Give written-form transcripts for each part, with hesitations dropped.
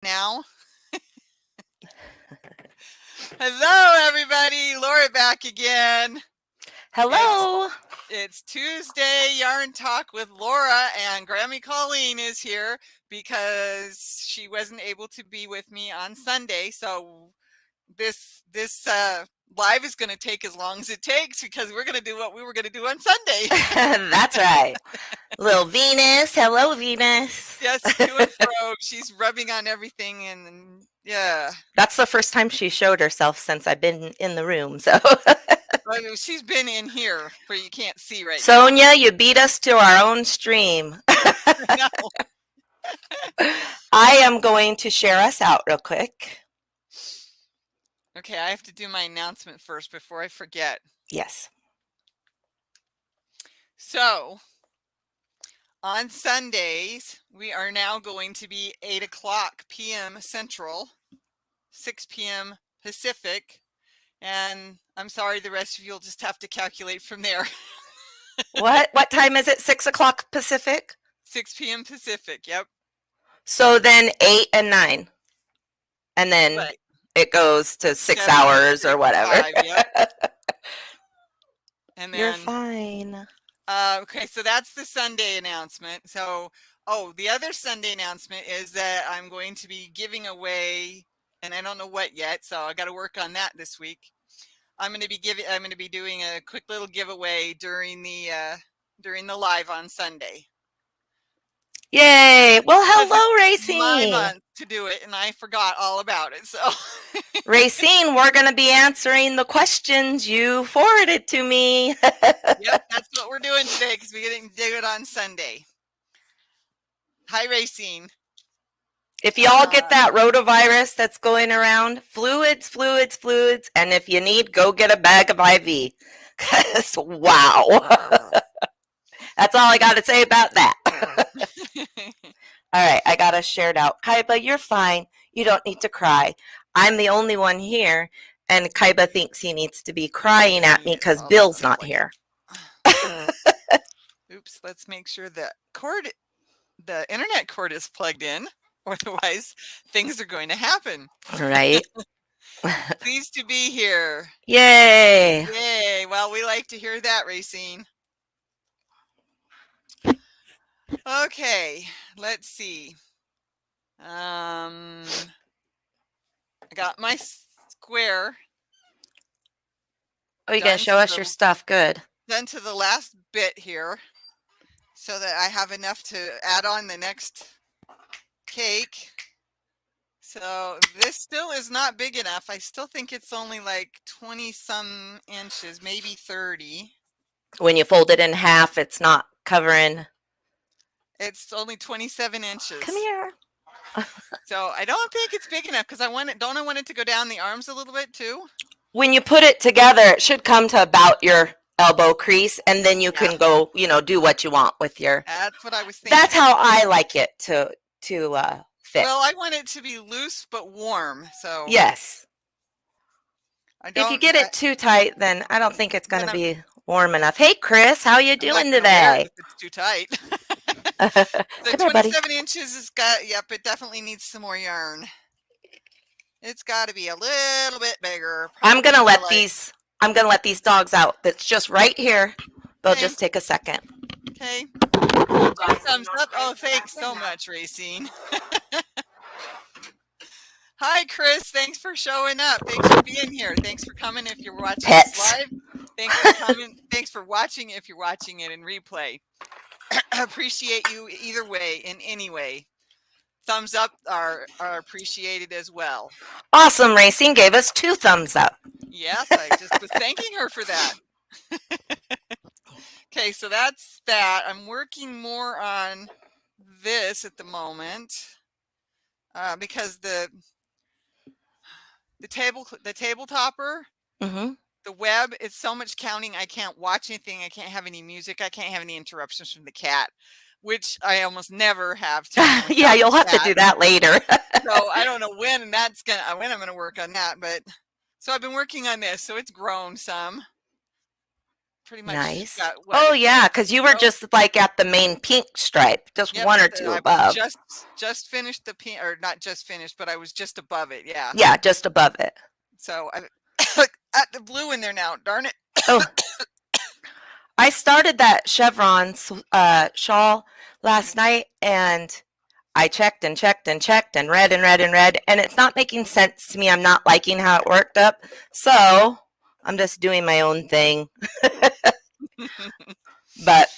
Now. Hello, everybody. Laura back again. It's Hello. it's Tuesday Yarn Talk with Laura, and Grammy Colleen is here because she wasn't able to be with me on Sunday. So this live is going to take as long as it takes because we're going to do what we were going to do on Sunday. That's right. Little Venus. Hello, Venus. Yes, to and fro. She's rubbing on everything, and yeah. That's the first time she showed herself since I've been in the room. So, She's been in here where you can't see right now. Sonia, you beat us to our own stream. No. I am going to share us out real quick. Okay, I have to do my announcement first before I forget. Yes. So, on Sundays, we are now going to be 8 o'clock p.m. Central, 6 p.m. Pacific, and I'm sorry, the rest of you will just have to calculate from there. What time is it? 6 o'clock Pacific? 6 p.m. Pacific, yep. So then 8 and 9. And then Right. it goes to 6 7, hours or whatever. 5, yep. And You're then fine. okay, so that's the Sunday announcement. So, the other Sunday announcement is that I'm going to be giving away, and I don't know what yet, so I got to work on that this week. I'm going to be doing a quick little giveaway during the live on Sunday. Yay. Well, hello, My Racine. month to do it, and I forgot all about it. So, Racine, we're going to be answering the questions you forwarded to me. yep, that's what we're doing today because we didn't do it on Sunday. Hi, Racine. If y'all get that rotavirus that's going around, fluids, and if you need, go get a bag of IV. Because, wow. That's all I got to say about that. All right, I got us shared out. Kaiba, you're fine. You don't need to cry. I'm the only one here, and Kaiba thinks he needs to be crying at me because Bill's not here. Oops, let's make sure the internet cord is plugged in. Otherwise, things are going to happen. Right. Pleased to be here. Yay. Yay. Well, we like to hear that, Racine. Okay, let's see. I got my square. Oh, you gotta show us your stuff. Good. Done to the last bit here so that I have enough to add on the next cake. So this still is not big enough. I still think it's only like 20 some inches, maybe 30. When you fold it in half, it's not covering. It's only 27 inches. Come here. So I don't think it's big enough because I want it to go down the arms a little bit too. When you put it together, it should come to about your elbow crease, and then you can go, do what you want with your. That's what I was thinking. That's how I like it to fit. Well, I want it to be loose but warm. So yes. If you get it too tight, then I don't think it's going to be warm enough. Hey, Chris, how you doing today? If it's too tight. The 27 inches has got, it definitely needs some more yarn. It's got to be a little bit bigger. I'm going to let these dogs out. That's just right here. They'll just take a second. Okay. Thumbs up. Oh, thanks so much, Racine. Hi, Chris. Thanks for showing up. Thanks for being here. Thanks for coming if you're watching this live. Thanks for coming. Thanks for watching if you're watching it in replay. Appreciate you either way, in any way. Thumbs up are appreciated as well. Awesome. Racine gave us 2 thumbs up. Yes, I just was thanking her for that. Okay, so that's that. I'm working more on this at the moment because the table topper, the web, it's so much counting. I can't watch anything. I can't have any music. I can't have any interruptions from the cat, which I almost never have. Yeah, you'll have to do that later. So I don't know when I'm going to work on that, but so I've been working on this. So it's grown some. pretty much Nice. got what? Oh yeah, because you were Oh, just like at the main pink stripe, just yep. one or two I was above. just finished the pink, or not just finished, but I was just above it. Yeah. Yeah, just above it. So I look at the blue in there now. Darn it. Oh, I started that chevron shawl last night, and I checked and checked and checked and read and read and read, and it's not making sense to me. I'm not liking how it worked up, so I'm just doing my own thing. But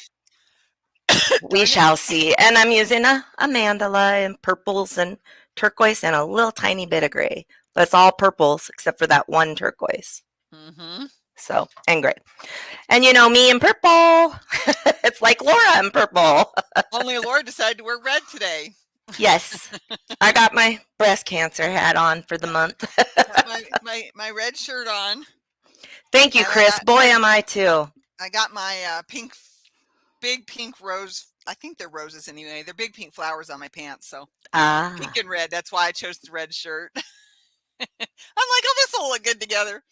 we Darn it. shall see. And I'm using a mandala and purples and turquoise and a little tiny bit of gray. But it's all purples except for that one turquoise. Mm-hmm. So, and gray. And you know me in purple. It's like Laura in purple. Only Laura decided to wear red today. Yes. I got my breast cancer hat on for the month. Got my red shirt on. Thank you, And Chris. Boy, am I too. I got my big pink rose. I think they're roses anyway. They're big pink flowers on my pants. So Ah. pink and red. That's why I chose the red shirt. I'm like, oh, this will look good together.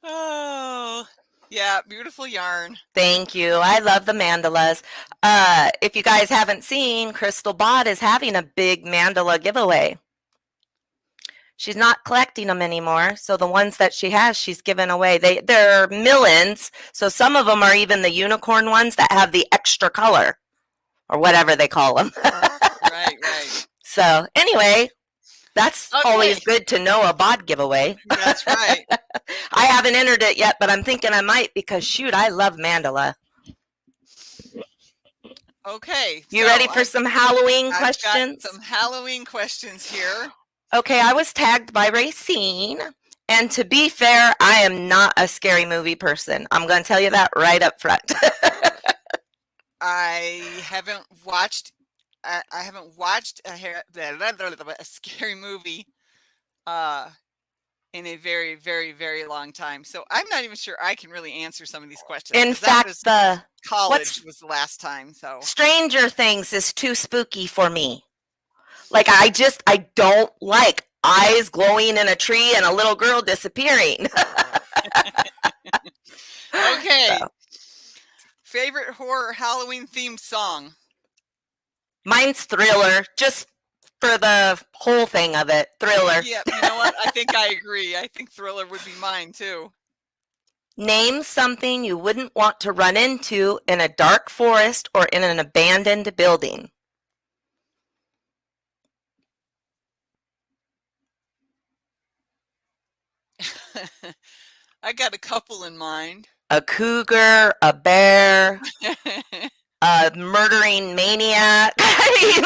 Oh, yeah, beautiful yarn. Thank you. I love the mandalas. If you guys haven't seen, Crystal Bott is having a big mandala giveaway. She's not collecting them anymore, so the ones that she has, she's given away. They're millions, so some of them are even the unicorn ones that have the extra color, or whatever they call them. Right. So anyway, that's always good to know a Bott giveaway. That's right. I haven't entered it yet, but I'm thinking I might because, shoot, I love mandala. Okay. You ready for some Halloween questions? Got some Halloween questions here. Okay, I was tagged by Racine, and to be fair, I am not a scary movie person. I'm going to tell you that right up front. I haven't watched a scary movie in a very, very, very long time. So I'm not even sure I can really answer some of these questions. In fact, college was the last time. So Stranger Things is too spooky for me. Like, I don't like eyes glowing in a tree and a little girl disappearing. Okay. So. Favorite horror Halloween themed song? Mine's Thriller, just for the whole thing of it. Thriller. Yeah, you know what? I think I agree. I think Thriller would be mine too. Name something you wouldn't want to run into in a dark forest or in an abandoned building. I got a couple in mind. A cougar, a bear, a murdering maniac. I mean,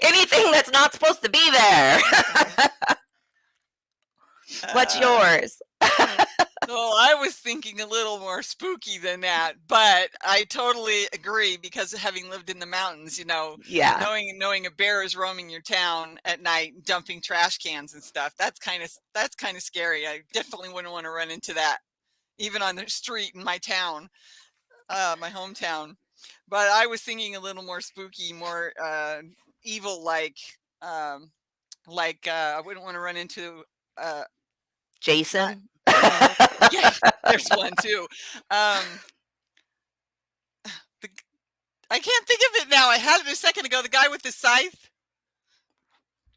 anything that's not supposed to be there. What's yours? Well, I was thinking a little more spooky than that, but I totally agree because having lived in the mountains, you know, yeah, knowing a bear is roaming your town at night, dumping trash cans and stuff. That's kind of scary. I definitely wouldn't want to run into that, even on the street in my town, my hometown. But I was thinking a little more spooky, more evil, like I wouldn't want to run into Jason. Yeah, there's one too. I can't think of it now. I had it a second ago. The guy with the scythe.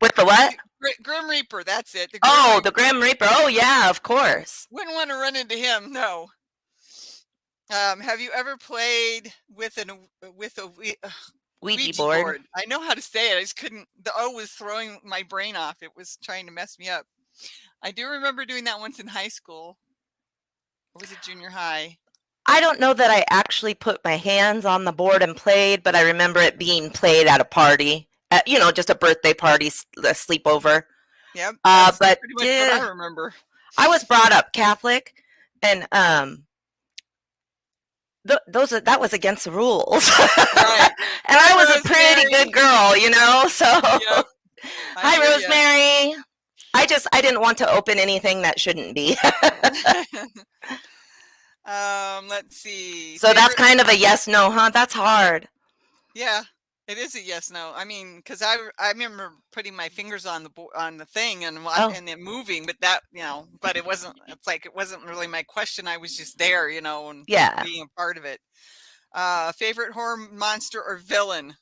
With the what? Grim Reaper. That's it. The Grim Reaper. Oh yeah, of course. Wouldn't want to run into him. No. Have you ever played with a Ouija board? I know how to say it. I just couldn't. The O was throwing my brain off. It was trying to mess me up. I do remember doing that once in high school. Or was it junior high? I don't know that I actually put my hands on the board and played, but I remember it being played at a party, just a birthday party, a sleepover. Yep. But pretty much what I remember. I was brought up Catholic, and that was against the rules. Right. And I was a pretty good girl, so. Yep. Hi, Rosemary. I didn't want to open anything that shouldn't be. Let's see. So that's kind of a yes, no, huh? That's hard. Yeah. It is a yes, no. I mean, because I remember putting my fingers on on the thing and Oh, and it moving, but that but it wasn't. It's like it wasn't really my question. I was just there, and yeah. being a part of it. Favorite horror monster or villain?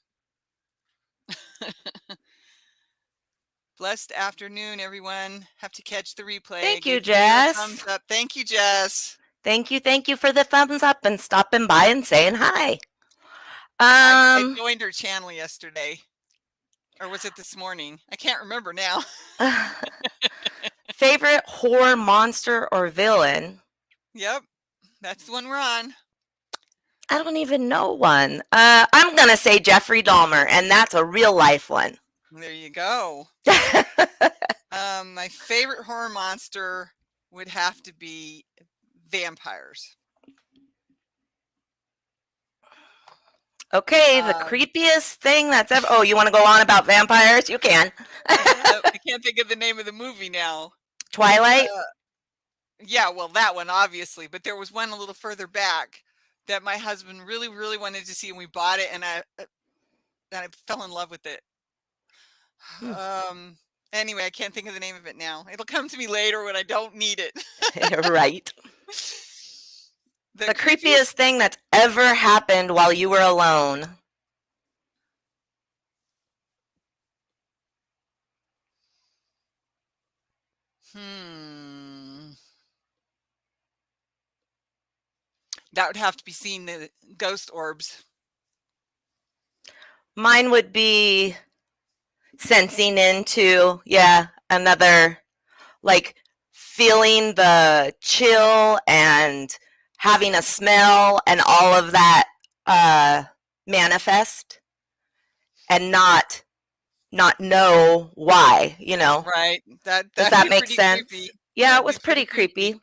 Blessed afternoon, everyone. Have to catch the replay. I Thank you, gave you a Jess. thumbs up. Thank you, Jess. Thank you for the thumbs up and stopping by and saying hi. I joined her channel yesterday, or was it this morning? I can't remember now. Favorite horror monster or villain? Yep, that's the one we're on. I don't even know one. I'm gonna say Jeffrey Dahmer, and that's a real life one. There you go. My favorite horror monster would have to be vampires. Okay, the creepiest thing that's ever. Oh, you want to go on about vampires? You can. I can't think of the name of the movie now. Twilight. Yeah, well, that one obviously, but there was one a little further back that my husband really, really wanted to see, and we bought it, and I fell in love with it. Anyway, I can't think of the name of it now. It'll come to me later when I don't need it. Right. The creepiest thing that's ever happened while you were alone. That would have to be seeing the ghost orbs. Mine would be sensing into, another, like feeling the chill and having a smell and all of that manifest and not know why, Right. Does that make sense? Creepy. Yeah, That'd it was pretty creepy.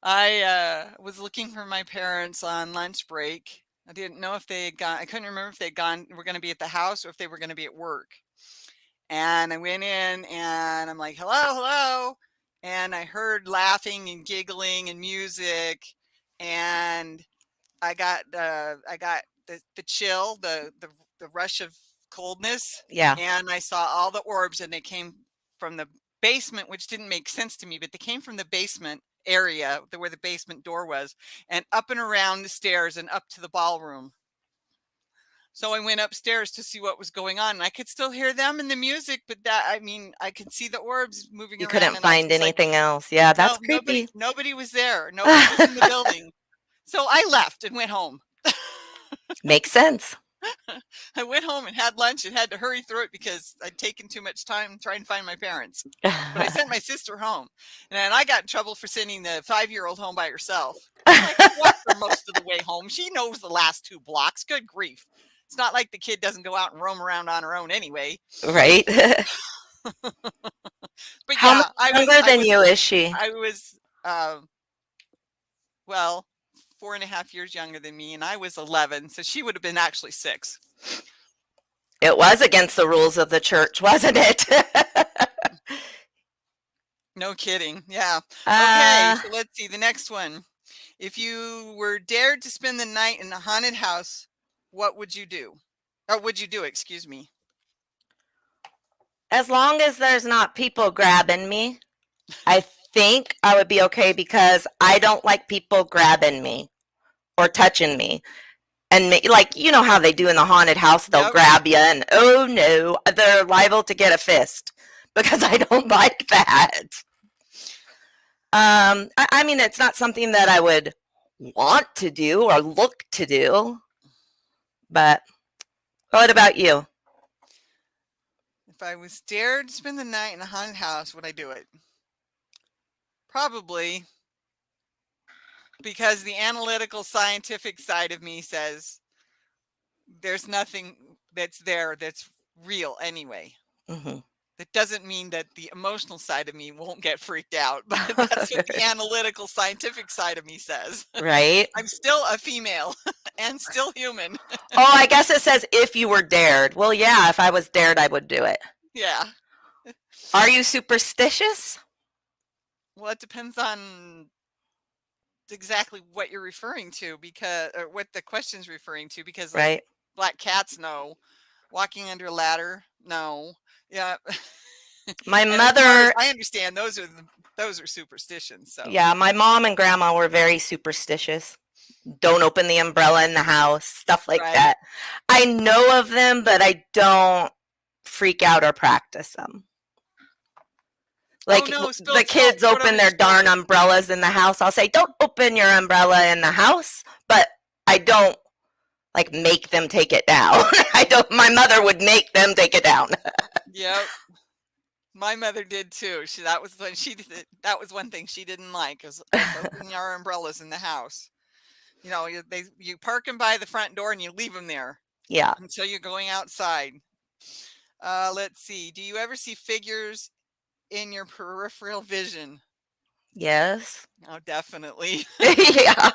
I was looking for my parents on lunch break. I didn't know if they had gone. I couldn't remember if they'd gone, were going to be at the house or if they were going to be at work. And I went in and I'm like, hello, hello. And I heard laughing and giggling and music. And I got the chill, the rush of coldness. Yeah. And I saw all the orbs, and they came from the basement, which didn't make sense to me, but they came from the basement area where the basement door was, and up and around the stairs and up to the ballroom. So I went upstairs to see what was going on, and I could still hear them and the music, but I could see the orbs moving You around. couldn't find anything else. Yeah, that's creepy. Nobody was there. Nobody was in the building. So I left and went home. Makes sense. I went home and had lunch and had to hurry through it because I'd taken too much time trying to find my parents. But I sent my sister home, and then I got in trouble for sending the 5-year-old home by herself. I walked her most of the way home. She knows the last 2 blocks. Good grief. It's not like the kid doesn't go out and roam around on her own anyway. Right. But how much younger than you is she? I was, 4.5 years younger than me, and I was 11, so she would have been actually 6. It was against the rules of the church, wasn't it? No kidding. Yeah. Okay, so let's see the next one. If you were dared to spend the night in a haunted house, what would you do? Or would you do, excuse me? As long as there's not people grabbing me, I think I would be okay, because I don't like people grabbing me or touching me. And like, you know how they do in the haunted house, they'll grab you and, oh no, they're liable to get a fist, because I don't like that. I mean, it's not something that I would want to do or look to do. But what about you? If I was dared to spend the night in a haunted house, would I do it? Probably, because the analytical scientific side of me says there's nothing that's there that's real anyway. Mm-hmm. That doesn't mean that the emotional side of me won't get freaked out, but that's what the analytical scientific side of me says. Right? I'm still a female and still human. Oh, I guess it says if you were dared. Well, yeah, if I was dared, I would do it. Yeah. Are you superstitious? Well, it depends on exactly what you're referring to, because, or what the question's referring to, because like, right. black cats, no. Walking under a ladder? No. Yeah. My And as far as mother, I understand, those are superstitions. So yeah, my mom and grandma were very superstitious. Don't open the umbrella in the house, stuff like right. that. I know of them, but I don't freak out or practice them. Oh Like no, the spilled salt. kids Throw it open over your their darn shoulder. umbrellas in the house, I'll say, "Don't open your umbrella in the house," but I don't like make them take it down. I don't. My mother would make them take it down. Yep. My mother did too. That was when she did it. That was one thing she didn't like is us opening our umbrellas in the house. You know, you park them by the front door and you leave them there Yeah. until you're going outside. Let's see. Do you ever see figures in your peripheral vision? Yes. Oh, definitely. Yeah.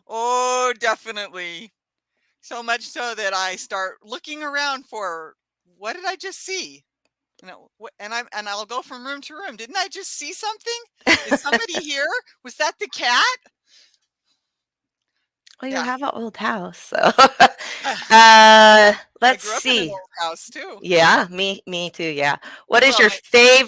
Oh, definitely. So much so that I start looking around for what did I just see? You know, and I'll go from room to room. Didn't I just see something? Is somebody here? Was that the cat? Well, you Yeah. have an old house, so I let's grew up in an see. old house too. Yeah, me too. Yeah. What is Well, your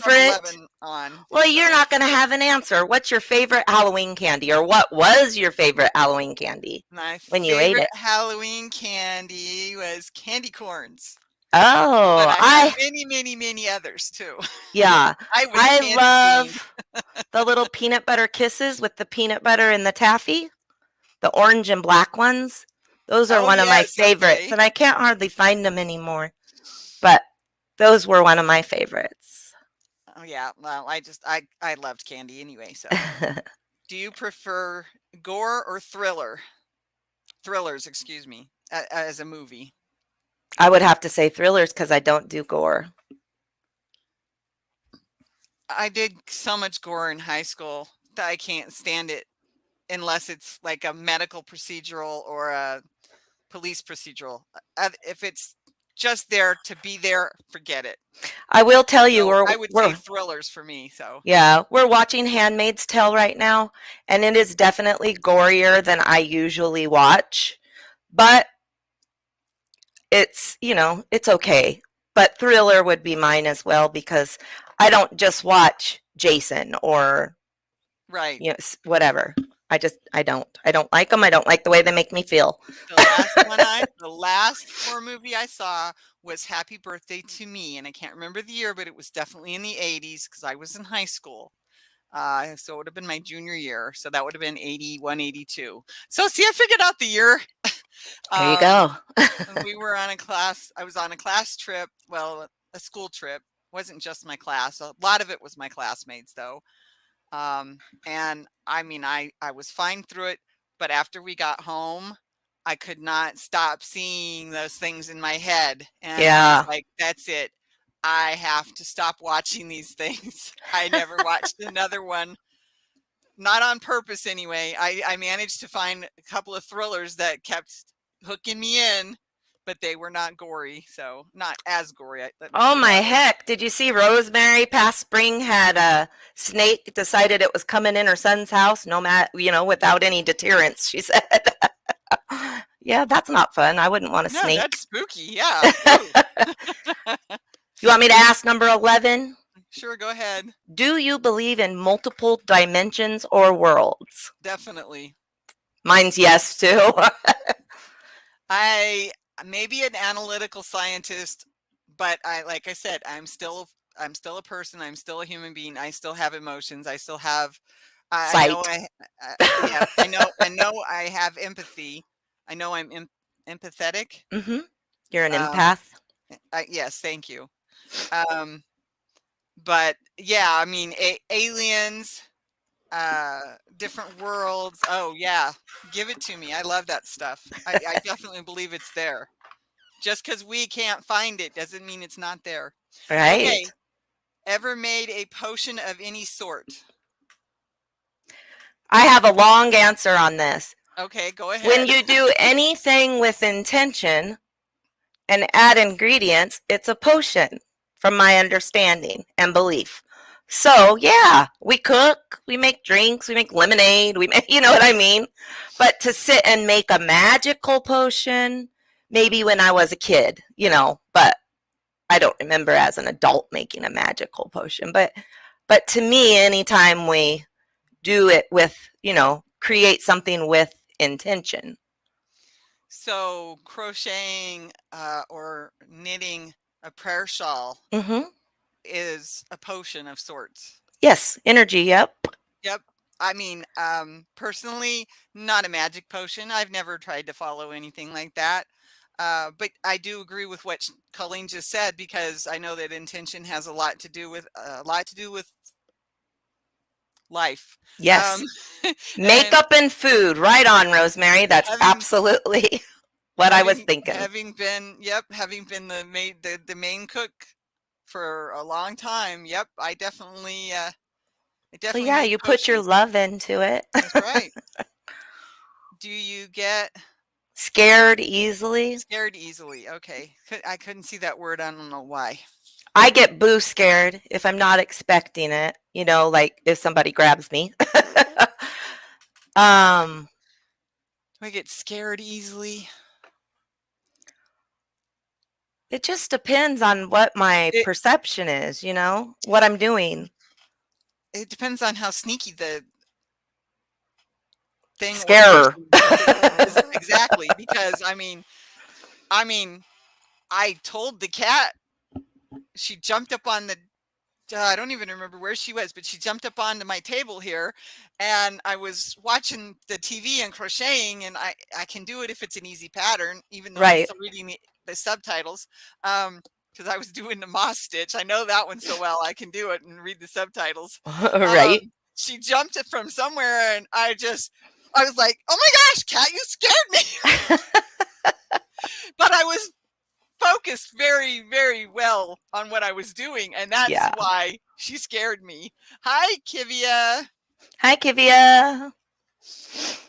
from favorite? 11 on. Well, you're So not going to have an answer. What's your favorite Halloween candy, or what was your favorite Halloween candy my when you ate favorite it? Halloween candy was candy corns, but Oh, I had many, many, many others too. yeah, I was I candy queen. love the little peanut butter kisses with the peanut butter and the taffy, the orange and black ones. Those are Oh one of my yes, favorites, okay. and I can't hardly find them anymore. But those were one of my favorites. Oh yeah. Well, I loved candy anyway. So, do you prefer gore or thrillers? Excuse me, as a movie. I would have to say thrillers because I don't do gore. I did so much gore in high school that I can't stand it unless it's like a medical procedural or a police procedural. If it's just there to be there, forget it. I will tell you, So we're I would say we're thrillers for me. So yeah, we're watching Handmaid's Tale right now, and it is definitely gorier than I usually watch, but it's, it's okay. But thriller would be mine as well because I don't just watch Jason or, right. whatever. I don't like them. I don't like the way they make me feel. The last horror movie I saw was Happy Birthday to Me, and I can't remember the year, but it was definitely in the 80s because I was in high school. So it would have been my junior year. So that would have been 81, 82. So see, I figured out the year. There you Um, go. when we were on a class, I was on a class trip, well, a school trip. Wasn't just my class. A lot of it was my classmates though. And I mean, I was fine through it, but after we got home, I could not stop seeing those things in my head. And I was Yeah. like, that's it. I have to stop watching these things. I never watched another one, not on purpose anyway. I managed to find a couple of thrillers that kept hooking me in, but they were not gory. So not as gory. Let me Oh put it my that way. heck. Did you see Rosemary past spring had a snake decided it was coming in her son's house no matter, without any deterrence, she said. Yeah, that's not fun. I wouldn't want a No, snake. that's spooky. Yeah. Ooh. You want me to ask number 11? Sure, go ahead. Do you believe in multiple dimensions or worlds? Definitely. Mine's yes too. I may be an analytical scientist, but like I said, I'm still a person. I'm still a human being. I still have emotions. I still have I know Sight. yeah, I know I have empathy. I know I'm empathetic. Mm-hmm. You're an Um, empath. yes, thank you. Um, but yeah, I mean, aliens, different worlds. Oh yeah, give it to me. I love that stuff. I definitely believe it's there. Just because we can't find it doesn't mean it's not there. Right. Okay. Ever made a potion of any sort? I have a long answer on this. Okay, go ahead. When you do anything with intention and add ingredients, it's a potion, from my understanding and belief. So yeah, we cook, we make drinks, we make lemonade, you know what I mean? But to sit and make a magical potion, maybe when I was a kid, but I don't remember as an adult making a magical potion. But to me, anytime we do it with, create something with intention. So crocheting or knitting a prayer shawl Mm-hmm. is a potion of sorts. Yes, energy. Yep. Yep. I mean, personally, not a magic potion. I've never tried to follow anything like that. But I do agree with what Colleen just said, because I know that intention has a lot to do with life. Yes. Um, and Makeup and food. Right on, Rosemary. That's having absolutely what I was thinking. having been the main cook for a long time. Yep, I Well, definitely yeah, make you put your potions. love into it. That's right. Do you get Scared easily. scared easily? Okay. I couldn't see that word. I don't know why. I get boo scared if I'm not expecting it, like if somebody grabs me. um, Do I get scared easily? it just depends on what my It perception is, what I'm doing. it depends on how sneaky the thing or Scarer. person is. Exactly, because I told the cat, she jumped up on the I don't even remember where she was, but she jumped up onto my table here, and I was watching the TV and crocheting, and I can do it if it's an easy pattern, even though I'm Right. still reading the subtitles, because I was doing the moss stitch. I know that one so well, I can do it and read the subtitles. Right. She jumped it from somewhere, and I was like, "Oh my gosh, cat, you scared me!" But I was focused very, very well on what I was doing, and that's Yeah. why she scared me. Hi, Kivia. Hi, Kivia.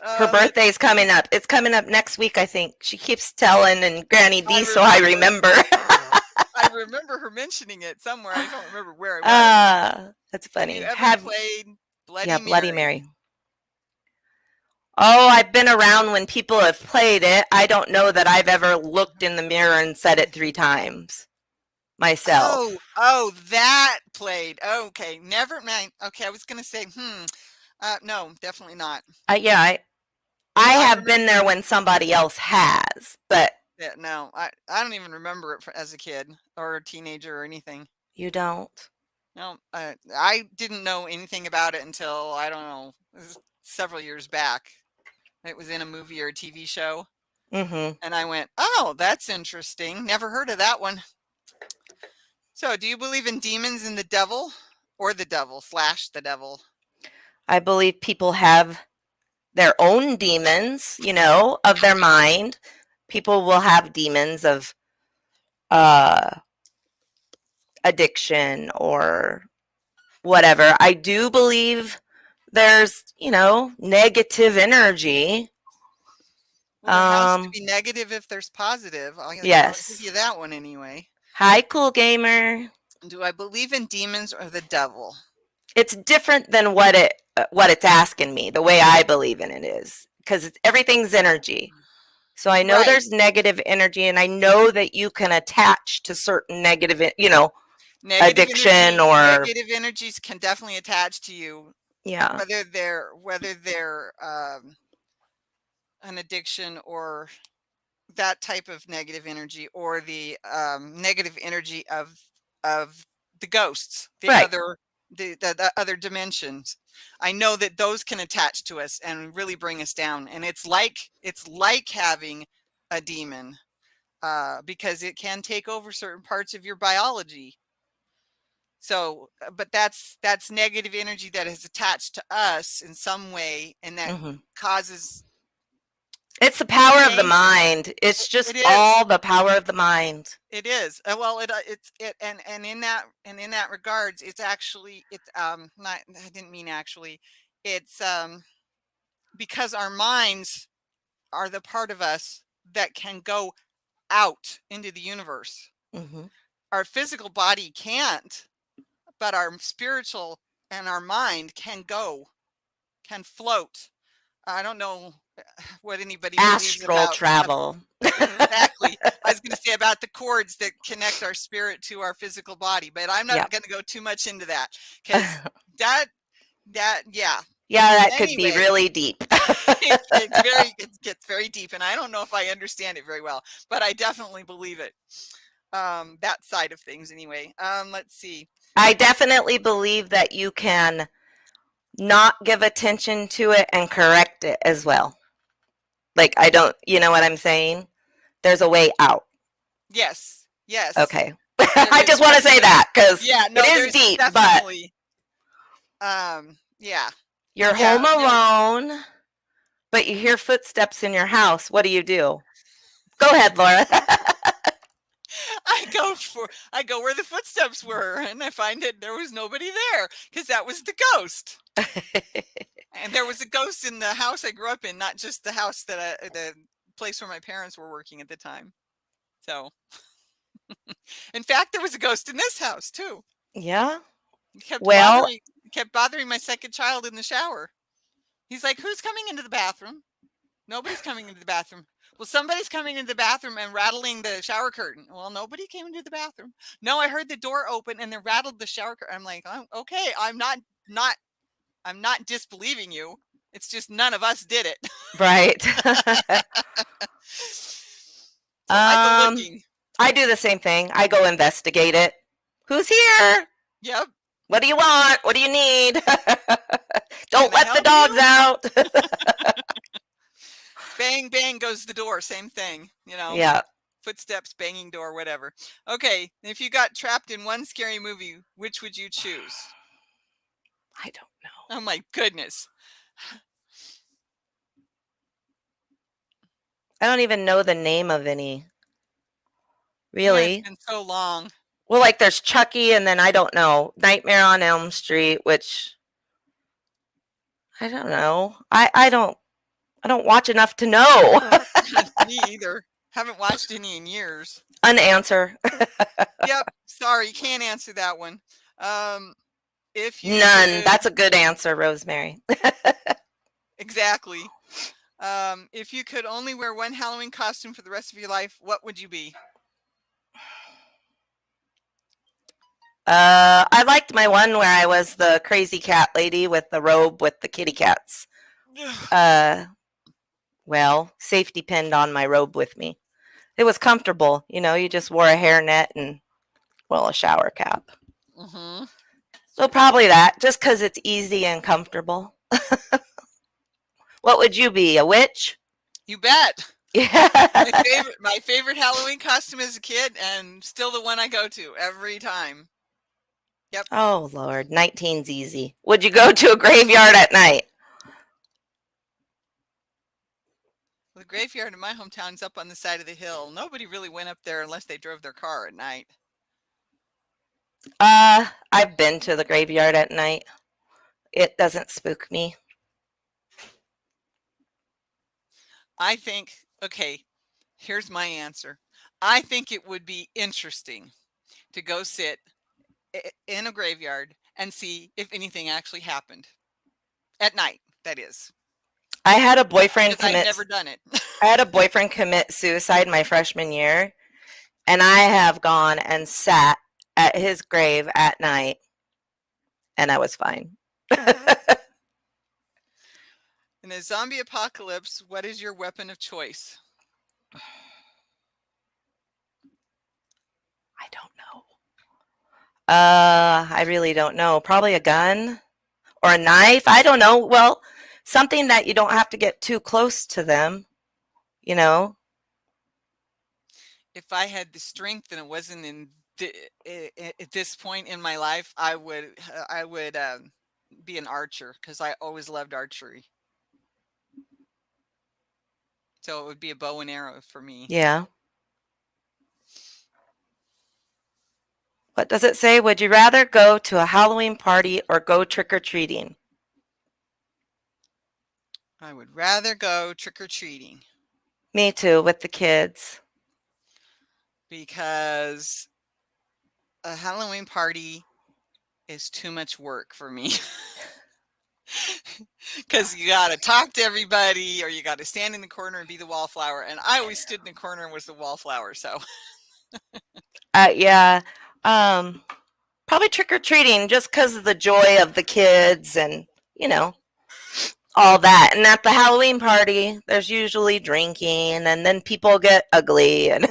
Her Let's birthday's see. coming up. It's coming up next week, I think. She keeps telling and Granny D, I so I remember. I remember her mentioning it somewhere. I don't remember where it was. That's Have you funny. ever played Bloody Bloody Mary? Mary. Oh, I've been around when people have played it. I don't know that I've ever looked in the mirror and said it 3 times myself. Oh, that played. Okay, never mind. Okay, I was gonna say, no, definitely not. Yeah, I have been there when somebody else has, but Yeah, no, I don't even remember it as a kid or a teenager or anything. you don't. No, I didn't know anything about it until, I don't know, it was several years back. It was in a movie or a TV show, Mm-hmm. and I went, "Oh, that's interesting. Never heard of that one." So, do you believe in demons and the devil, or the devil / the devil? I believe people have their own demons, of their mind. People will have demons of addiction or whatever. I do believe there's, negative energy. Well, there has to be negative if there's positive. I'll give Yes. you that one anyway. Hi, Cool Gamer. Do I believe in demons or the devil? It's different than what it's asking me. The way I believe in it is because everything's energy. So I know Right. there's negative energy, and I know that you can attach to certain negative, addiction or negative energies can definitely attach to you. Yeah. Whether they're an addiction or that type of negative energy, or the negative energy of the ghosts, the Right. the other dimensions. I know that those can attach to us and really bring us down, and it's like having a demon, because it can take over certain parts of your biology. So, but that's negative energy that is attached to us in some way, and that causes. It's the power of the mind. It's just all the power of the mind. It is. Well, and in that regards, it's actually, not, I didn't mean actually, it's because our minds are the part of us that can go out into the universe. Our physical body can't, but our spiritual and our mind can float I don't know what anybody believes Astral about travel. exactly. I was going to say about the cords that connect our spirit to our physical body, but I'm not Yep. going to go too much into that because that yeah. Yeah, that could be Anyway, really deep. it gets very deep, and I don't know if I understand it very well, but I definitely believe it. That side of things, anyway. Let's see. I definitely believe that you can not give attention to it and correct it as well. Like, I don't, you know what I'm saying? There's a way out. Yes, yes, Okay. there I is just want to say definitely. that because Yeah, it no, is there's deep, but definitely. Yeah, you're yeah. home alone, but you hear footsteps in your house. What do you do? Go ahead, Laura. I go where the footsteps were, and I find that there was nobody there because that was the ghost. And there was a ghost in the house I grew up in, not just the house the place where my parents were working at the time. So, in fact, there was a ghost in this house too. Yeah. It kept Well, bothering my second child in the shower. He's like, "Who's coming into the bathroom?" Nobody's coming into the bathroom. Well, somebody's coming into the bathroom and rattling the shower curtain. Well, nobody came into the bathroom. No, I heard the door open and they rattled the shower curtain. I'm like, oh, okay, not I'm not disbelieving you. It's just none of us did it. right. So I go looking. I do the same thing. I go investigate it. Who's here? Yep. What do you want? What do you need? Don't Can I let the help dogs you? out. Bang, bang goes the door. Same thing, Yeah. footsteps, banging door, whatever. Okay. If you got trapped in one scary movie, which would you choose? I don't know. Oh my goodness. I don't even know the name of any. Yeah, it's Really? been so long. Well, like there's Chucky and then I don't know, Nightmare on Elm Street, which I don't know. I don't watch enough to know. Me either. Haven't watched any in years. Unanswer. Yep. Sorry, can't answer that one. If you None. could That's a good answer, Rosemary. exactly. If you could only wear one Halloween costume for the rest of your life, what would you be? I liked my one where I was the crazy cat lady with the robe with the kitty cats. Uh, well, safety pinned on my robe with me. It was comfortable. You just wore a hairnet and, well, a shower cap. Mm-hmm. So probably that, just because it's easy and comfortable. What would you be, a witch? You bet. Yeah. My favorite Halloween costume as a kid, and still the one I go to every time. Yep. Oh, Lord. 19's easy. Would you go to a graveyard at night? The graveyard in my hometown is up on the side of the hill. Nobody really went up there unless they drove their car at night. I've been to the graveyard at night. It doesn't spook me. I think, okay, here's my answer. I think it would be interesting to go sit in a graveyard and see if anything actually happened at night. That is, I had a boyfriend because I've commit never done it. I had a boyfriend commit suicide my freshman year, and I have gone and sat at his grave at night, and I was fine. In a zombie apocalypse, what is your weapon of choice? I don't know. I really don't know. Probably a gun or a knife. I don't know. Well, something that you don't have to get too close to them, you know? If I had the strength and it wasn't at this point in my life, I would be an archer because I always loved archery. So it would be a bow and arrow for me. Yeah. What does it say? Would you rather go to a Halloween party or go trick or treating? I would rather go trick or treating Me too, with the kids. because a Halloween party is too much work for me. Because you got to talk to everybody or you got to stand in the corner and be the wallflower. And I always stood in the corner and was the wallflower. So, Yeah. Um, Probably trick or treating just because of the joy of the kids and, you know, all that. And at the Halloween party, there's usually drinking and then people get ugly. And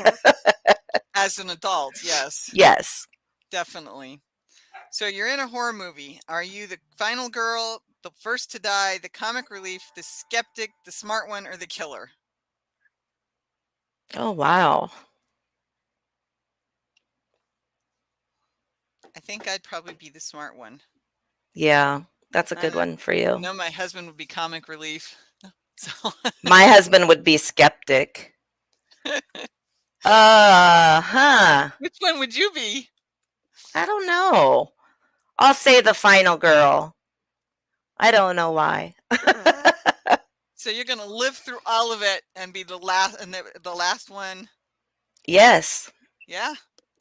as an adult, yes, yes. definitely. So, you're in a horror movie. Are you the final girl, the first to die, the comic relief, the skeptic, the smart one, or the killer? Oh, wow. I think I'd probably be the smart one. Yeah, that's a good I one for you. know my husband would be comic relief. So, My husband would be skeptic. Huh. which one would you be? I don't know. I'll say the final girl. I don't know why. So you're gonna live through all of it and be the last, and the last one. Yes, Yeah,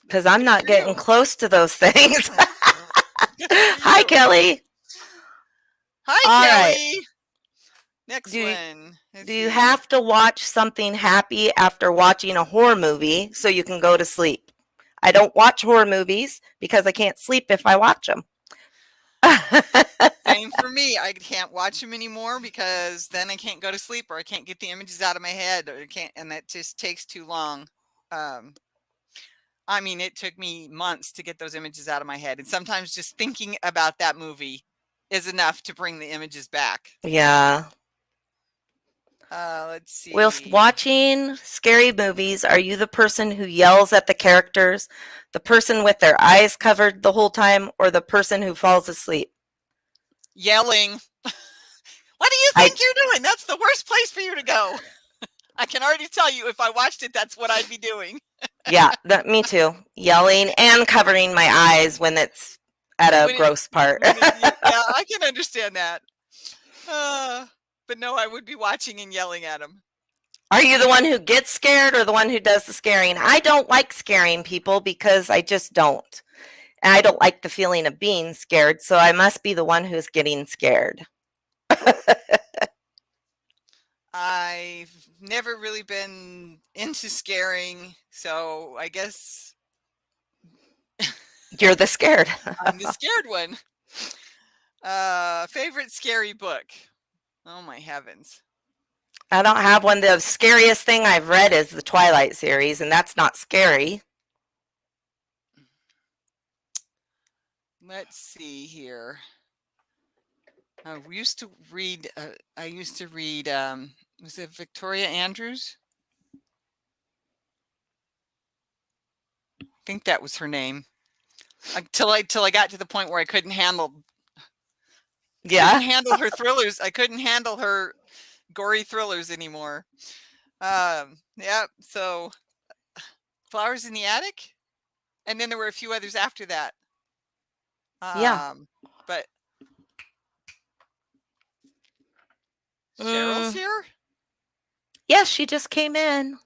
because I'm good not for getting you. close to those things. Good for Hi, you. Kelly. Hi, All right. Kelly. Next Do one. Let's do you see. have to watch something happy after watching a horror movie so you can go to sleep? I don't watch horror movies because I can't sleep if I watch them. Same for me. I can't watch them anymore because then I can't go to sleep or I can't get the images out of my head or I can't, and that just takes too long. I mean, it took me months to get those images out of my head, and sometimes just thinking about that movie is enough to bring the images back. Yeah. Let's see. Whilst watching scary movies, are you the person who yells at the characters, the person with their eyes covered the whole time, or the person who falls asleep? Yelling. What do you think you're doing? That's the worst place for you to go. I can already tell you if I watched it, that's what I'd be doing. Yeah, me too. Yelling and covering my eyes when it's at a gross part. Yeah, I can understand that. But no, I would be watching and yelling at them. Are you the one who gets scared or the one who does the scaring? I don't like scaring people because I just don't. And I don't like the feeling of being scared, so I must be the one who's getting scared. I've never really been into scaring, so I guess You're the scared. I'm the scared one. Favorite scary book? Oh my heavens. I don't have one. The scariest thing I've read is the Twilight series, and that's not scary. Let's see here. We used to read. I used to read. Was it Victoria Andrews? I think that was her name. Until I got to the point where I couldn't handle. Couldn't handle her thrillers. I couldn't handle her gory thrillers anymore. Yeah. So, Flowers in the Attic, and then there were a few others after that. Yeah. But Cheryl's here? Yes, she just came in.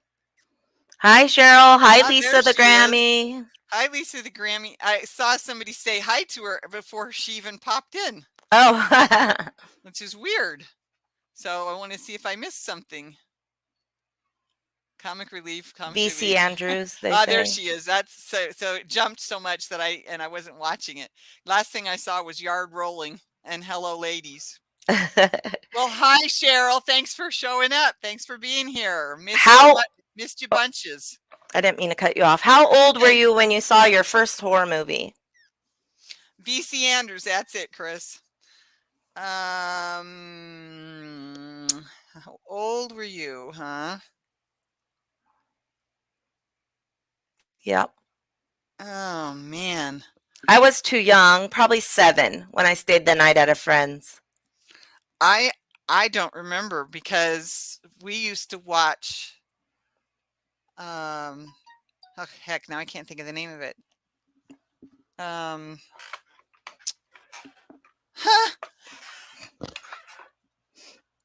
Hi, Cheryl. Hi, Lisa the Grammy. Hi, Lisa the Grammy. I saw somebody say hi to her before she even popped in. Oh. Which is weird. So I want to see if I missed something. Comic relief. VC Andrews. There she is. That's so it jumped so much that I wasn't watching it. Last thing I saw was Yard Rolling and Hello Ladies. Well, hi Cheryl. Thanks for showing up. Thanks for being here. Missed you bunches. I didn't mean to cut you off. How old were you when you saw your first horror movie? VC Andrews. That's it, Chris. How old were you, huh? Yep. Oh man. I was too young, probably 7 when I stayed the night at a friend's. I don't remember because we used to watch oh heck, now I can't think of the name of it.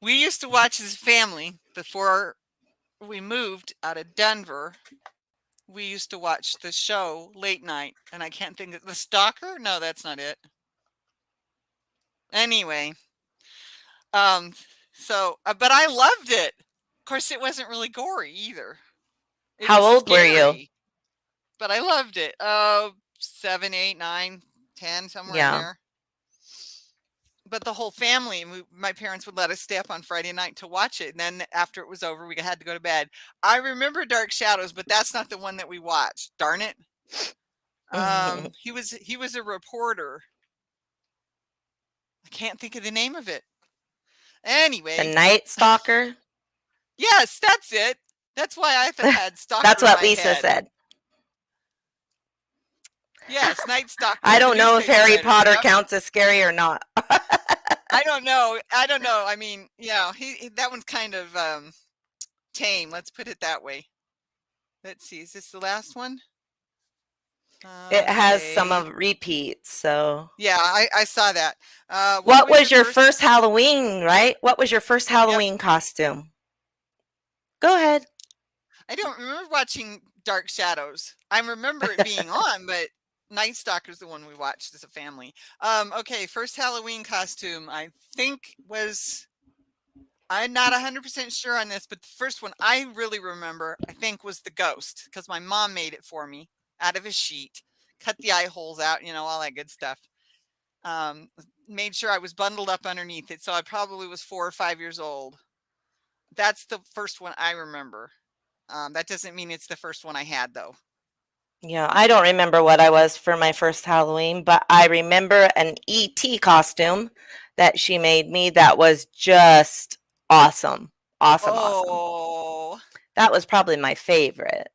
We used to watch as a family before we moved out of Denver. We used to watch the show late night, and I can't think of The Stalker. No, that's not it. Anyway, Um, but I loved it. Of course, it wasn't really gory either. It How was old were you? scary, but I loved it. 7, 8, 9, 10, somewhere in Yeah. there. But the whole family, my parents would let us stay up on Friday night to watch it, and then after it was over, we had to go to bed. I remember Dark Shadows, but that's not the one that we watched. Darn it. He was a reporter. I can't think of the name of it. The Anyway, Night Stalker. yes, that's it. That's why I had Stalker That's in what my Lisa head. said. Yes, Night Stalker. I the don't know if newspaper Harry editor. Potter Yep. counts as scary or not. I don't know. I don't know. I mean, yeah, that one's kind of tame. Let's put it that way. Let's see. Is this the last one? It has some Okay. of repeats, so. Yeah, I saw that. What was your first Halloween, right? What was your first Halloween costume? Go ahead. I don't remember watching Dark Shadows. I remember it being on, but Night Stalker's the one we watched as a family. Okay, first Halloween costume I think was, I'm not 100% sure on this, but the first one I really remember, I think, was the ghost, because my mom made it for me out of a sheet, cut the eye holes out, all that good stuff. Made sure I was bundled up underneath it, so I probably was 4 or 5 years old. That's the first one I remember. That doesn't mean it's the first one I had, though. Yeah, I don't remember what I was for my first Halloween, but I remember an E.T. costume that she made me that was just awesome. Awesome. Oh. That was probably my favorite.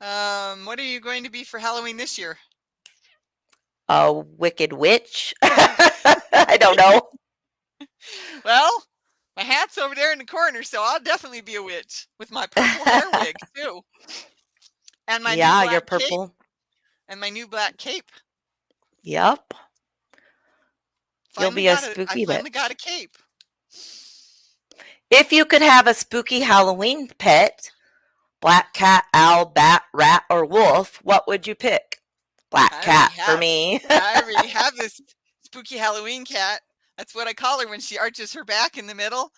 What are you going to be for Halloween this year? A wicked witch? I don't know. Well, my hat's over there in the corner, so I'll definitely be a witch with my purple hair wig too. And my new black your cape. purple. And my new black cape. Yep. You'll Finally be a I spooky finally witch. got a cape. If you could have a spooky Halloween pet, black cat, owl, bat, rat, or wolf, what would you pick? Black cat for me. I already have this spooky Halloween cat. That's what I call her when she arches her back in the middle.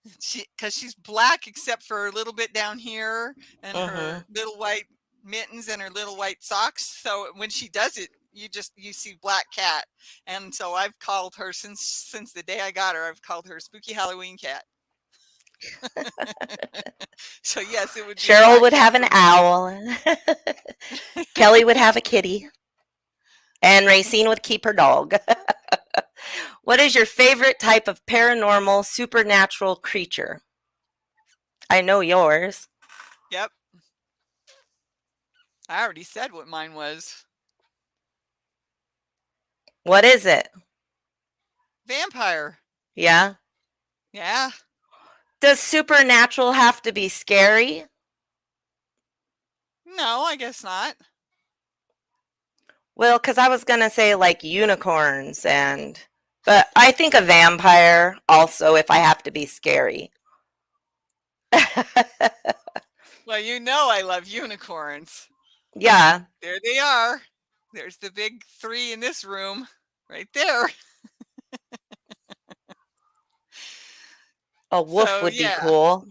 Because she's black except for a little bit down here and her little white mittens and her little white socks. So when she does it, you see black cat. And so I've called her since the day I got her. I've called her Spooky Halloween Cat. So yes, it would be Cheryl would have an owl. Kelly would have a kitty. And Racine would keep her dog. What is your favorite type of paranormal supernatural creature? I know yours. Yep. I already said what mine was. What is it? Vampire. Yeah? Yeah. Does supernatural have to be scary? No, I guess not. Well, because I was going to say like unicorns but I think a vampire also if I have to be scary. Well, I love unicorns. Yeah. There they are. There's the big 3 in this room right there. A wolf would be cool.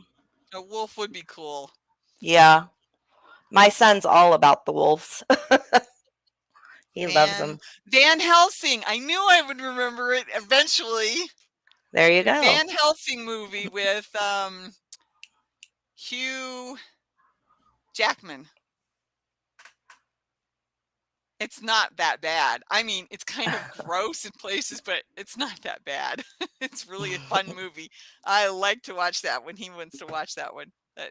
A wolf would be cool. Yeah. My son's all about the wolves. He loves them. Van Helsing. I knew I would remember it eventually. There you go. Van Helsing movie with Hugh Jackman. It's not that bad. I mean, it's kind of gross in places, but it's not that bad. It's really a fun movie. I like to watch that when he wants to watch that one. But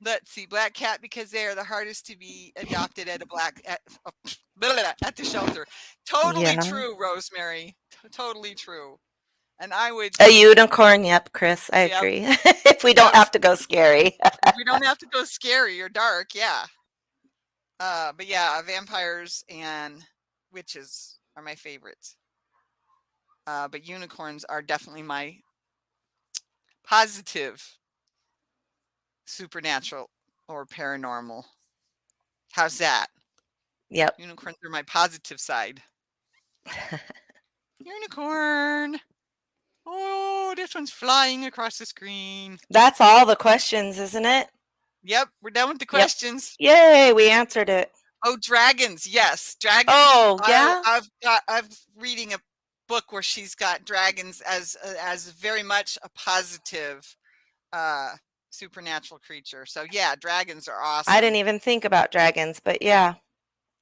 let's see, black cat, because they are the hardest to be adopted at at the shelter. Totally true, Rosemary. Totally true. And I would a unicorn. Yep, Chris, I agree. If we don't have to go scary. We don't have to go scary or dark. Yeah. But yeah, vampires and witches are my favorites. But unicorns are definitely my positive supernatural or paranormal. How's that? Yep. Unicorns are my positive side. Unicorn. Oh, this one's flying across the screen. That's all the questions, isn't it? Yep, we're done with the Yep. questions. Yay, we answered it. Oh, dragons. Yes, dragons. Oh, yeah? I'm reading a book where she's got dragons as very much a positive supernatural creature. So yeah, dragons are awesome. I didn't even think about dragons, but yeah,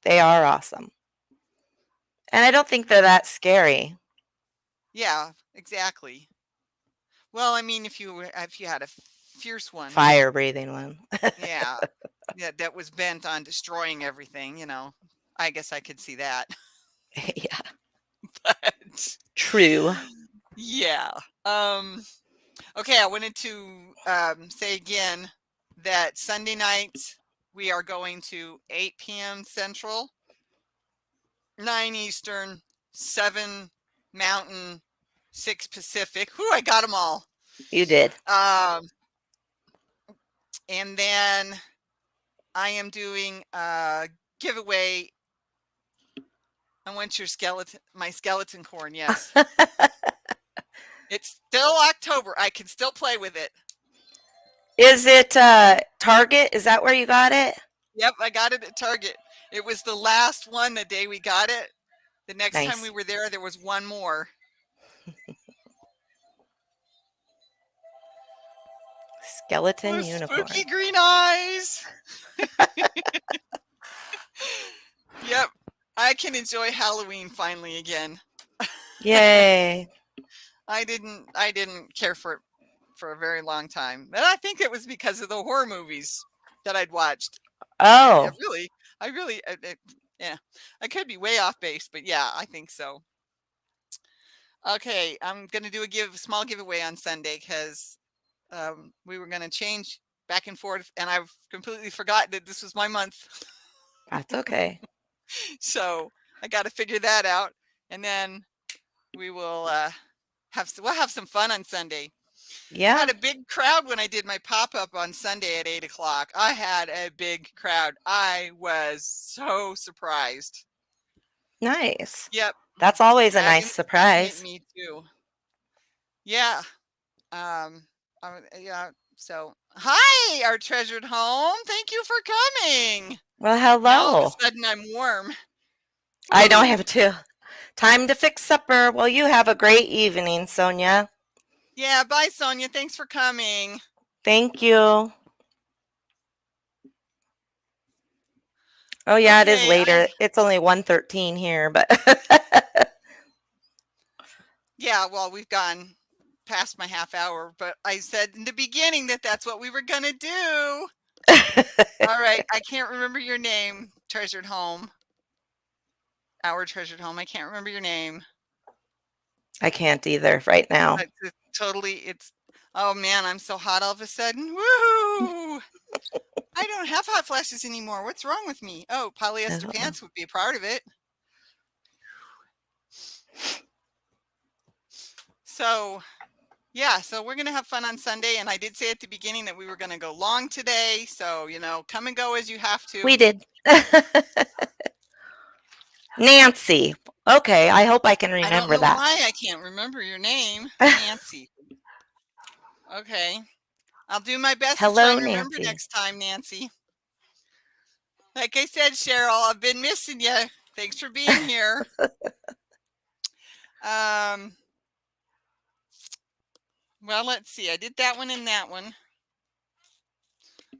they are awesome. And I don't think they're that scary. Yeah, exactly. Well, I mean, if you had a fierce one, Fire breathing one. yeah, that was bent on destroying everything, you know, I guess I could see that. Yeah. But True. yeah. Okay, I wanted to say again that Sunday night we are going to 8 p.m. Central, 9 Eastern, 7 Mountain, 6 Pacific. Whoo, I got them all. You did. And then I am doing a giveaway. I want your my skeleton corn. Yes. It's still October. I can still play with it. Is it Target? Is that where you got it? Yep, I got it at Target. It was the last one the day we got it. The next time we were there was one more. Skeleton unicorn. Spooky green eyes. Yep, I can enjoy Halloween finally again. Yay. I didn't care for it for a very long time. And I think it was because of the horror movies that I'd watched. Oh. I really, yeah, I could be way off base, but yeah, I think so. Okay, I'm going to do a small giveaway on Sunday because we were going to change back and forth, and I've completely forgotten that this was my month. That's okay. So I got to figure that out, and then we will we'll have some fun on Sunday. Yeah. I had a big crowd when I did my pop-up on Sunday at 8 o'clock. I had a big crowd. I was so surprised. Nice. Yep. That's always a nice surprise. Me too. Yeah. Yeah. So, hi, our treasured home. Thank you for coming. Well, hello. Now all of a sudden, I'm warm. I don't have to. Time to fix supper. Well, you have a great evening, Sonia. Yeah, bye, Sonia. Thanks for coming. Thank you. Oh, yeah, okay, it is later. It's only 1:13 here, but... Yeah, well, we've gone past my half hour, but I said in the beginning that that's what we were going to do. All right, I can't remember your name, treasured home. Our treasured home. I can't remember your name. I can't either right now. Oh man, I'm so hot all of a sudden. Woohoo! I don't have hot flashes anymore. What's wrong with me? Oh, polyester pants would be a part of it. So, yeah, so we're going to have fun on Sunday. And I did say at the beginning that we were going to go long today. So, you know, come and go as you have to. We did. Nancy. Okay, I hope I can remember that. Why I can't remember your name. Nancy. Okay. I'll do my best to try and remember next time, Nancy. Like I said, Cheryl, I've been missing you. Thanks for being here. Well, let's see. I did that one and that one.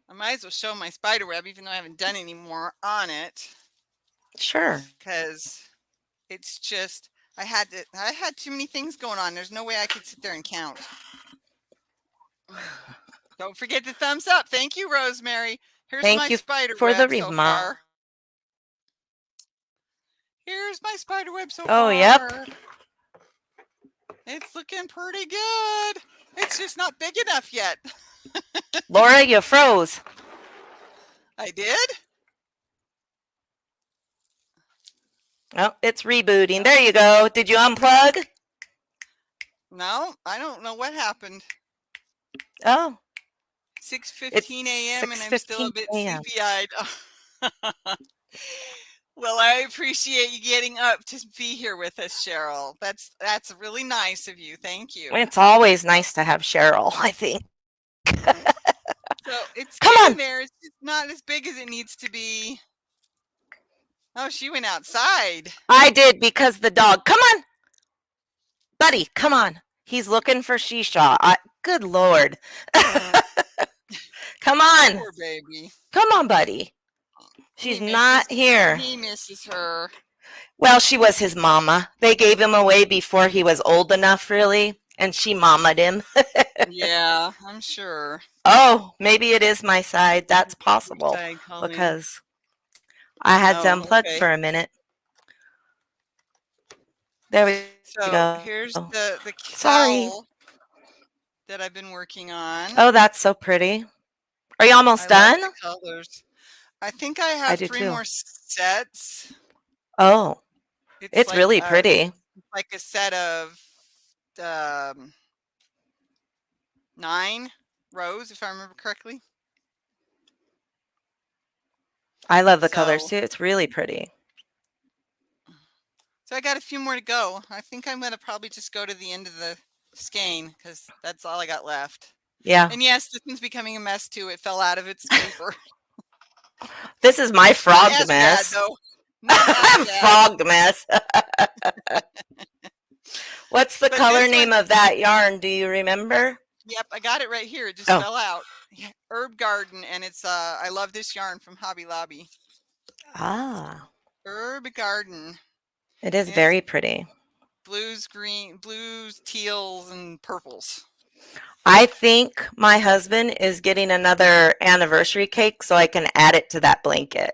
I might as well show my spider web, even though I haven't done any more on it. Sure. Because it's just, I had too many things going on. There's no way I could sit there and count. Don't forget the thumbs up. Thank you, Rosemary. Here's my spider web so far. Here's my spider web so far. Oh, yep. It's looking pretty good. It's just not big enough yet. Laura, you froze. I did? Oh, it's rebooting. There you go. Did you unplug? No, I don't know what happened. Oh. 6:15 a.m. and I'm still a bit sleepy-eyed. Well, I appreciate you getting up to be here with us, Cheryl. That's really nice of you. Thank you. It's always nice to have Cheryl, I think. So it's Come getting on. there. It's just not as big as it needs to be. Oh, she went outside. I did because the dog. Come on. Buddy, come on. He's looking for Shisha. Good Lord. Come on. Poor baby. Come on, buddy. She's not here. He misses her. Well, she was his mama. They gave him away before he was old enough, really, and she mamaed him. Yeah, I'm sure. Oh, maybe it is my side. That's possible Side coming. because I had to unplug okay. for a minute. There we So go. here's the Sorry. cowl that I've been working on. Oh, that's so pretty. Are you almost I love done? the colors. I think I have do 3 too. more sets. Oh, it's like, really pretty. Like a set of 9 rows, if I remember correctly. I love the colors So- too. It's really pretty. So I got a few more to go. I think I'm going to probably just go to the end of the skein because that's all I got left. Yeah. And yes, this one's becoming a mess too. It fell out of its paper. This is my frog Not as mess. bad, though. Not as bad. Frog mess. What's the But color this name of that yarn? Do you remember? Yep, I got it right here. It just Oh. fell out. Yeah, Herb Garden, and it's I love this yarn from Hobby Lobby. Ah, Herb Garden. it is Yes. very pretty. Blues, teals, and purples. I think my husband is getting another anniversary cake so I can add it to that blanket.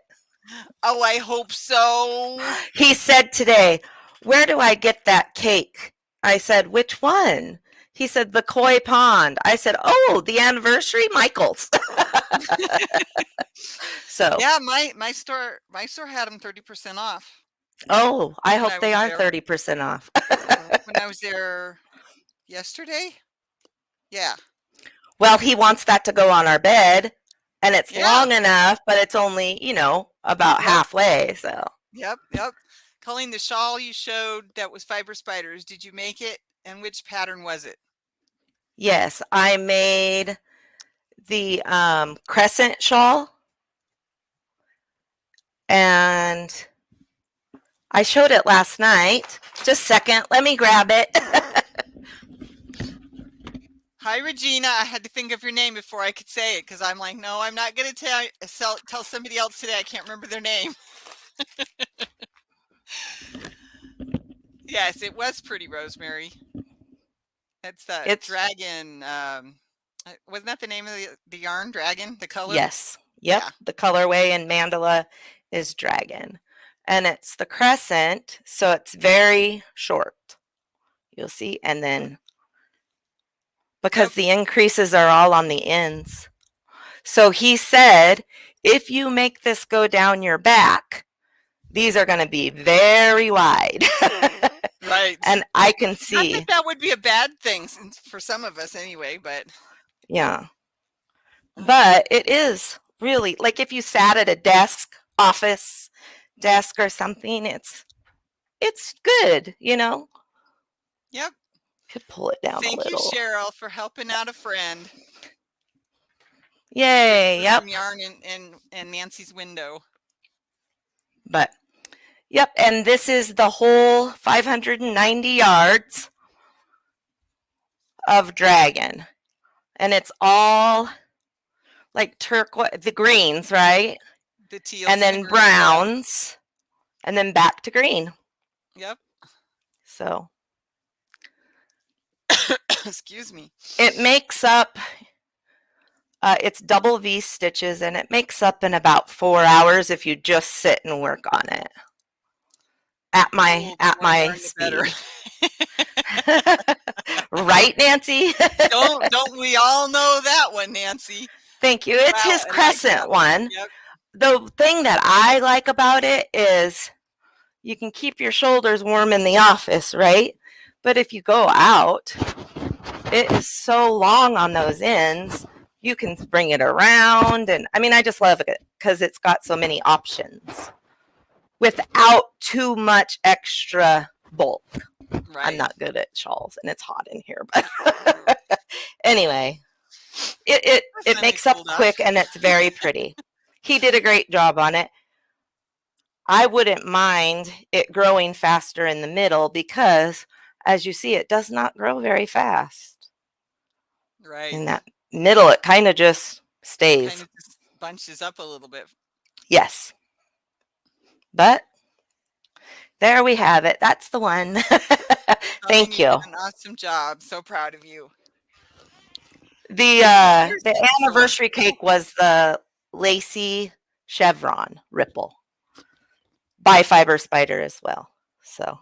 Oh, I hope so. He said today, "Where do I get that cake?" I said, "Which one?" He said, "The Koi Pond." I said, "Oh, the anniversary, Michael's." So, Yeah, my store had them 30% off oh, I When hope I they was are there. 30% off. when I was there yesterday. Yeah. Well, he wants that to go on our bed, and it's Yeah. long enough, but it's only, about Yep. halfway. So, Yep. Colleen, the shawl you showed that was fiber spiders, did you make it? And which pattern was it? yes, I made the crescent shawl, and I showed it last night. Just a second, let me grab it. Hi, Regina. I had to think of your name before I could say it because I'm like, no, I'm not going to tell somebody else today. I can't remember their name. Yes, it was pretty, Rosemary. That's the It's- dragon. Wasn't that the name of the yarn? Dragon, the color? Yes. Yep. Yeah. The colorway in mandala is dragon. And it's the crescent, so it's very short. You'll see. And then because Yep. the increases are all on the ends. So he said, if you make this go down your back, these are going to be very wide. Right. And I can Not see. that that would be a bad thing for some of us anyway, but Yeah. But it is really like if you sat at a office desk or something, it's good, Yep. Could pull it down Thank a you, little. Cheryl, for helping out a friend. Yay, yep. Some yarn in Nancy's window. But yep, and this is the whole 590 yards of dragon. And it's all like turquoise, the greens, right? The teals And then the greens, browns, and then back to green. Yep. So Excuse me. it makes up, it's double V stitches, and it makes up in about 4 hours if you just sit and work on it. At my Ooh, the more yarn, the better. speed. Right, Nancy? Don't we all know that one, Nancy? Thank you. It's Wow, his I like crescent that one. Yep. The thing that I like about it is you can keep your shoulders warm in the office, right? But if you go out, it is so long on those ends. You can bring it around. And I mean, I just love it because it's got so many options. without too much extra bulk. Right. I'm not good at shawls, and it's hot in here, but anyway, it Finally makes up pulled off. quick, and it's very pretty. He did a great job on it. I wouldn't mind it growing faster in the middle because, as you see, it does not grow very fast. Right. In that middle, it kind of just stays. Kind of just bunches up a little bit. Yes. But there we have it. That's the one. Thank you. Did an awesome job. So proud of you. The anniversary cake was the lacy chevron ripple by Fiber Spider as well. So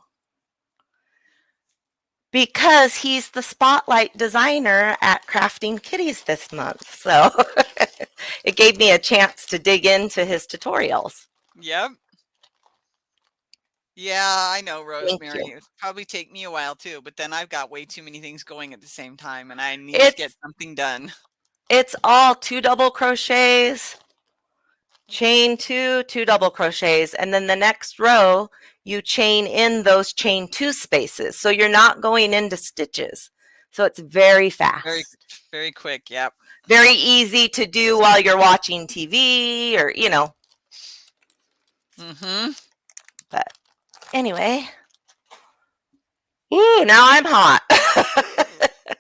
because he's the spotlight designer at Crafting Kitties this month, so it gave me a chance to dig into his tutorials. Yep. Yeah, I know, Rosemary. It would probably take me a while too, but then I've got way too many things going at the same time, and I need to get something done. It's all 2 double crochets, chain 2, 2 double crochets, and then the next row you chain in those chain 2 spaces, so you're not going into stitches. So it's very fast. Very, very quick. Yep. Very easy to do while you're watching TV or, you know. Mm-hmm. But anyway. Ooh, now I'm hot.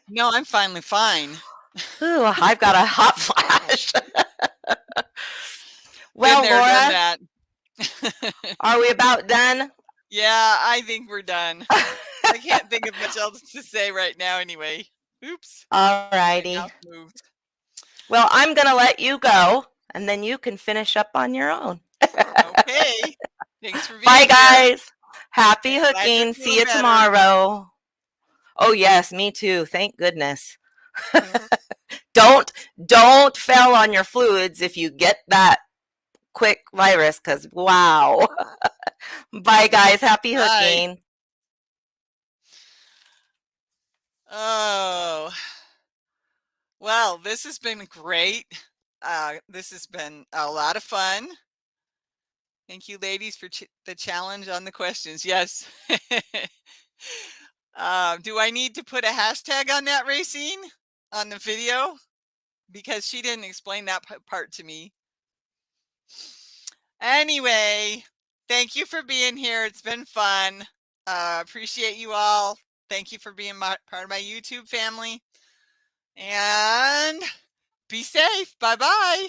No, I'm finally fine. Ooh, I've got a hot flash. Well, Been there, Laura, done that. Are we about done? Yeah, I think we're done. I can't think of much else to say right now anyway. Oops. All righty. Well, I'm going to let you go, and then you can finish up on your own. Okay. Thanks for being Bye, here. Guys. Happy hooking. See you tomorrow. Oh, yes, me too. Thank goodness. Don't fail on your fluids if you get that quick virus, because wow. Bye, guys. Happy hooking. Bye. Oh, well, this has been great. This has been a lot of fun. Thank you, ladies, for the challenge on the questions. Yes. Do I need to put a hashtag on that, Racine, on the video? Because she didn't explain that part to me. Anyway, thank you for being here. It's been fun. Appreciate you all. Thank you for being part of my YouTube family. And be safe. Bye-bye.